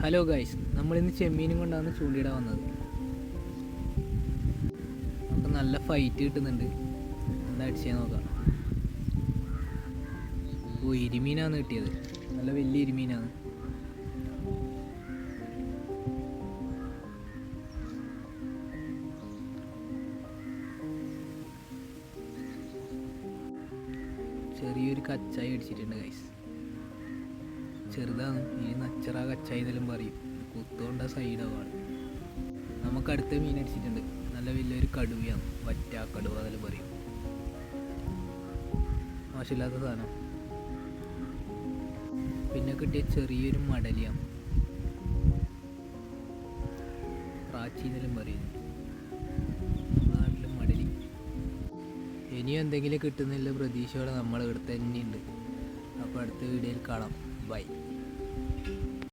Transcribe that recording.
Hello guys, നമ്മളിന്ന് ചെമ്മീനും കൊണ്ടാണ് ചൂണ്ടിയിടാൻ വന്നത്. നമുക്ക് നല്ല ഫൈറ്റ് കിട്ടുന്നുണ്ട്. എന്താ അടിച്ചേ നോക്കാം. ഓ, ഇരുമീനാണ് കിട്ടിയത്. നല്ല വലിയ ഇരുമീനാണ്. ചെറിയൊരു കച്ചായി അടിച്ചിട്ടുണ്ട് ഗൈസ്. ചെറുതാണ്, ഇനി നച്ചറ കച്ചായി എന്നെല്ലാം പറയും. കുത്തുകൊണ്ട സൈഡാവാണ്. നമുക്ക് അടുത്ത മീൻ അടിച്ചിട്ടുണ്ട്. നല്ല വലിയൊരു കടുവയാണ്, വറ്റാ കടുവ അതെല്ലാം പറയും. മോശമില്ലാത്ത സാധനം. പിന്നെ കിട്ടിയ ചെറിയൊരു മടലിയാണ്, പ്രാച്ചി എന്നെല്ലാം പറയുന്നു നാട്ടിലും മടലി. ഇനിയും എന്തെങ്കിലും കിട്ടുന്നില്ല പ്രതീക്ഷയോടെ നമ്മൾ ഇവിടെ തന്നെയുണ്ട്. അപ്പോൾ അടുത്ത വീഡിയോയിൽ കാണാം. ബൈ.